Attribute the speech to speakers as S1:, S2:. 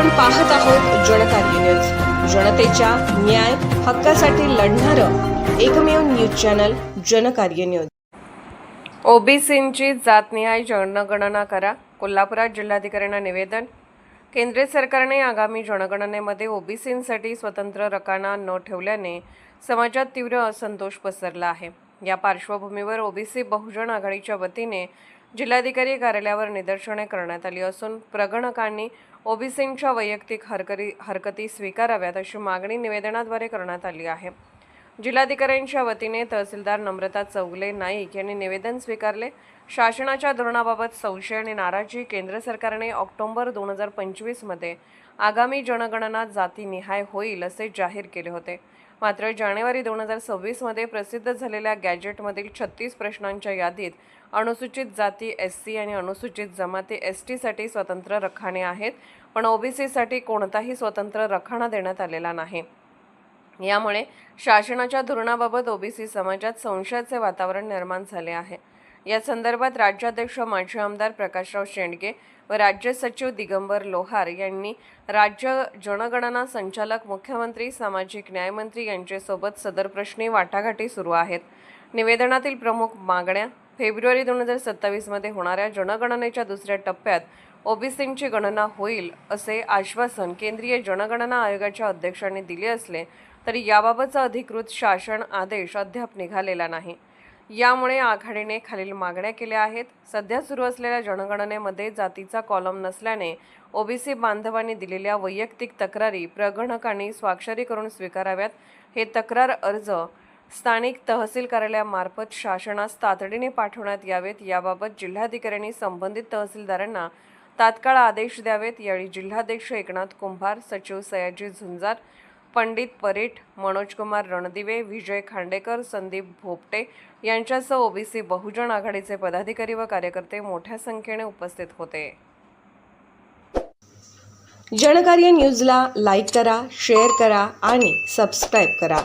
S1: आपण पाहत आहोत जनकार्य न्यूज, जनतेच्या न्याय हक्कासाठी लढणारं एकमेव न्यूज चॅनल जनकार्य न्यूज।
S2: ओबीसींची जातनिहाय जनगणना करा। कोल्हापुरात जिल्हाधिकाऱ्यांना निवेदन। केंद्र सरकारने आगामी जनगणनेमध्ये ओबीसींसाठी स्वतंत्र रकाना न ठेवल्याने समाजात तीव्र असंतोष पसरला आहे। या पार्श्वभूमीवर ओबीसी बहुजन आघाडीच्या वतीने जिल्हाधिकारी कार्यालयावर निदर्शने करण्यात आली असून प्रगणकांनी ओबीसींच्या वैयक्तिक हरकती स्वीकाराव्यात अशी मागणी निवेदनाद्वारे करण्यात आली आहे। जिल्हाधिकाऱ्यांच्या वतीने तहसीलदार नम्रता चौगले नाईक यांनी निवेदन स्वीकारले। शासनाच्या धोरणाबाबत संशय आणि नाराजी। केंद्र सरकारने ऑक्टोबर 2025 मध्ये आगामी जनगणना जातीनिहाय होईल असे जाहीर केले होते। मात्र जानेवारी 2026 मध्ये प्रसिद्ध झालेल्या गॅजेटमधील 36 प्रश्नांच्या यादीत अनुसूचित जाती एससी आणि अनुसूचित जमाती एसटी साठी स्वतंत्र रखाने आहेत, पण ओबीसीसाठी कोणताही स्वतंत्र रखाना देण्यात आलेला नाही। यामुळे शासनाच्या धोरणाबाबत ओबीसी समाजात संशयाचे वातावरण निर्माण झाले आहे। या संदर्भात राज्याध्यक्ष माजी आमदार प्रकाशराव शेंडगे व राज्य सचिव दिगंबर लोहार यांनी राज्य जनगणना संचालक, मुख्यमंत्री, सामाजिक न्याय मंत्री यांच्यासोबत सदर प्रश्नी वाटाघाटी सुरू आहेत। निवेदनातील प्रमुख मागण्या: फेब्रुवारी 2027 मध्ये होणाऱ्या जनगणनेच्या दुसऱ्या टप्प्यात ओबीसींची गणना होईल असे आश्वासन केंद्रीय जनगणना आयोगाच्या अध्यक्षांनी दिले असले तरी याबाबतचा अधिकृत शासन आदेश अद्याप निघालेला नाही। यामुळे आघाडीने खालील मागण्या केल्या आहेत। सध्या सुरू असलेल्या जनगणनेमध्ये जातीचा कॉलम नसल्याने ओबीसी बांधवांनी दिलेल्या वैयक्तिक तक्रारी प्रगणकांनी स्वाक्षरी करून स्वीकाराव्यात। हे तक्रार अर्ज स्थानिक तहसील कार्यालयामार्फत शासनास तातडीने पाठवण्यात यावेत। याबाबत जिल्हाधिकाऱ्यांनी संबंधित तहसीलदारांना तात्काळ आदेश द्यावेत। यावेळी जिल्हाध्यक्ष एकनाथ कुंभार, सचिव सयाजी झुंजार, पंडित परेठ, मनोजकुमार रणदिवे, विजय खांडेकर, संदीप भोपटे यांच्यासह ओबीसी बहुजन आघाडीचे पदाधिकारी व कार्यकर्ते मोठ्या संख्येने उपस्थित होते।
S1: जनकार्य न्यूजला लाईक करा, शेअर करा आणि सबस्क्राईब करा।